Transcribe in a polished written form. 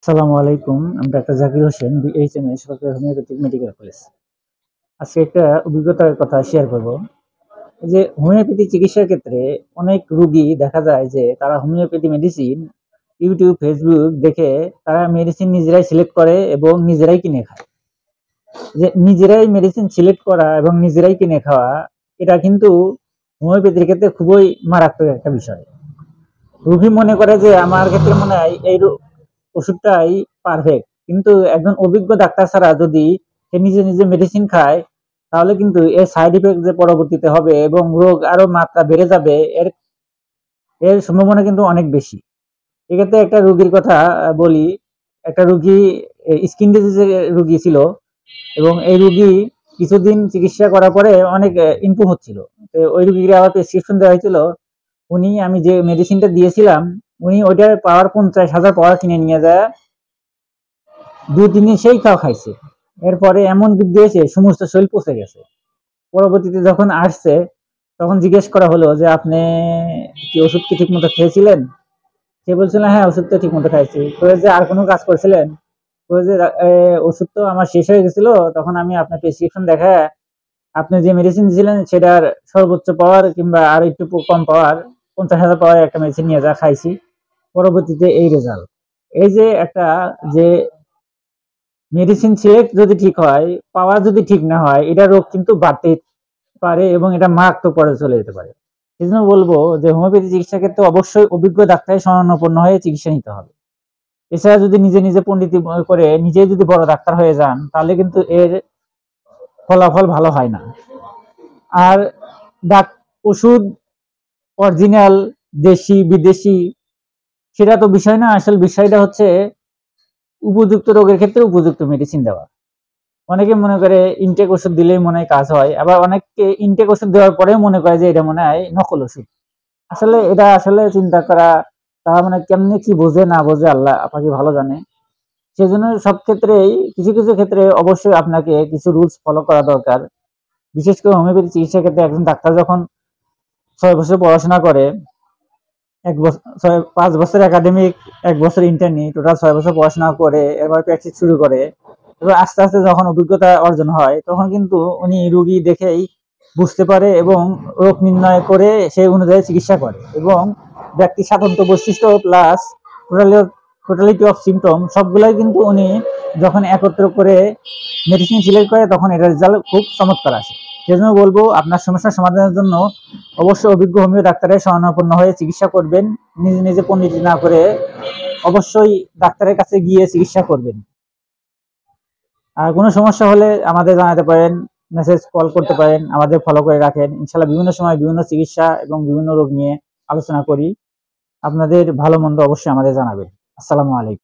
আসসালামু আলাইকুম। আমি ডাক্তার জাকির হোসেন, বিএইচএমএস সরকারি হোমিওপ্যাথিক মেডিকেল কলেজ। আজকে একটা অভিজ্ঞতার কথা শেয়ার করব। এই যে হোমিওপ্যাথি চিকিৎসার ক্ষেত্রে অনেক রোগী দেখা যায় যে তারা হোমিওপ্যাথি মেডিসিন ইউটিউব, ফেসবুক দেখে তারা মেডিসিন নিজেরাই সিলেক্ট করে এবং নিজেরাই কিনে খায়। যে নিজেরাই মেডিসিন সিলেক্ট করা এবং নিজেরাই কিনে খাওয়া, এটা কিন্তু হোমিওপ্যাথির ক্ষেত্রে খুবই মারাত্মক একটা বিষয়। রোগী মনে করে যে আমার ক্ষেত্রে মনে হয় এই ওষুধটাই পারফেক্ট, কিন্তু একজন অভিজ্ঞ ডাক্তার ছাড়া যদি সে নিজে নিজে মেডিসিন খায়, তাহলে কিন্তু এর সাইড ইফেক্ট যে পরবর্তীতে হবে এবং রোগ আরো মাত্রা বেড়ে যাবে, এর এর সম্ভাবনা কিন্তু অনেক বেশি। এক্ষেত্রে একটা রোগীর কথা বলি। একটা রোগী স্কিন ডিজিজের রোগী ছিল এবং এই রোগী কিছুদিন চিকিৎসা করার পরে অনেক ইমপ্রুভ হচ্ছিল। তো ওই রোগীকে আবার প্রেসক্রিপশন দেওয়া হয়েছিল। আমি যে মেডিসিনটা দিয়েছিলাম, উনি ওইটার পাওয়ার 50,000 পাওয়ার কিনে নিয়ে যায় 2-3 দিন সেই খাইছে। এরপরে এমন বৃদ্ধি হয়েছে সমস্ত শরীর পচে গেছে। পরবর্তীতে যখন আসছে, তখন জিজ্ঞেস করা হলো যে আপনি কি ওষুধ কি ঠিক মতো খেয়েছিলেন? সে বলছিল হ্যাঁ, ওষুধ তো ঠিক মতো খাইছি। যে আর কোনো কাজ করেছিলেন? যে ওষুধ তো আমার শেষ হয়ে গেছিল, তখন আমি আপনার প্রেসক্রিপশন দেখা আপনি যে মেডিসিন দিয়েছিলেন সেটার সর্বোচ্চ পাওয়ার কিংবা আর একটু কম পাওয়ার 50,000 পাওয়ার একটা মেডিসিন নিয়ে যা খাইছি। পরবর্তীতে এই রেজাল্ট। এই যে একটা যে মেডিসিন সিলেক্ট যদি ঠিক হয়, পাওয়ার যদি ঠিক না হয়, এটা রোগ কিন্তু বাড়তেই পারে এবং এটা মারাত্মক পর্যায়ে চলে যেতে পারে। সেজন্য বলবো যে হোমিওপ্যাথি চিকিৎসার ক্ষেত্রে অবশ্যই অভিজ্ঞ ডাক্তারের শরণাপন্ন হয়ে চিকিৎসা নিতে হবে। এছাড়া যদি নিজে নিজে পণ্ডিতি করে নিজেই যদি বড় ডাক্তার হয়ে যান, তাহলে কিন্তু এর ফলাফল ভালো হয় না। আর ওষুধ অরিজিনাল, দেশি, বিদেশি, সেটা তো বিষয় না। আসল বিষয়টা হচ্ছে উপযুক্ত রোগের ক্ষেত্রে উপযুক্ত মেডিসিন দেওয়া। অনেকে মনে করে ইনটেক ওষুধ দিলেই মনে হয় কাজ হয়, আবার অনেককে ইনটেক ওষুধ দেওয়ার পরেও মনে করে যে এটা মনে হয় নকল ওষুধ। এটা আসলে চিন্তা করা, তারা মানে কেমনে কি বোঝে না বোঝে আল্লাহ আপনাকে ভালো জানে। সেজন্য সব ক্ষেত্রেই কিছু কিছু ক্ষেত্রে অবশ্যই আপনাকে কিছু রুলস ফলো করা দরকার। বিশেষ করে হোমিওপ্যাথি চিকিৎসার ক্ষেত্রে একজন ডাক্তার যখন 6 বছর পড়াশোনা করে, 5 বছর একাডেমিক, 1 বছর ইন্টার্নি, টোটাল 6 বছর পড়াশোনা করে এবার প্র্যাকটিস শুরু করে, এবার আস্তে আস্তে যখন অভিজ্ঞতা অর্জন হয়, তখন কিন্তু উনি রুগী দেখেই বুঝতে পারে এবং রোগ নির্ণয় করে সেই অনুযায়ী চিকিৎসা করে এবং ব্যক্তির স্বাতন্ত্র্য বৈশিষ্ট্য প্লাস টোটালিটি অফ সিমটম সবগুলাই কিন্তু উনি যখন একত্র করে মেডিসিন সিলেক্ট করে, তখন এটার রেজাল্ট খুব চমৎকার আসে। সেজন্য বলবো আপনার সমস্যার সমাধানের জন্য অবশ্যই অভিজ্ঞ হোমিও ডাক্তারের শরণাপন্ন হয়ে চিকিৎসা করবেন। নিজে নিজে পণ্ডিতি না করে অবশ্যই ডাক্তারের কাছে গিয়ে চিকিৎসা করবেন। আর কোনো সমস্যা হলে আমাদের জানাতে পারেন, মেসেজ কল করতে পারেন, আমাদের ফলো করে রাখেন। ইনশাল্লাহ বিভিন্ন সময় বিভিন্ন চিকিৎসা এবং বিভিন্ন রোগ নিয়ে আলোচনা করি। আপনাদের ভালো মন্দ অবশ্যই আমাদের জানাবেন। আসসালামু আলাইকুম।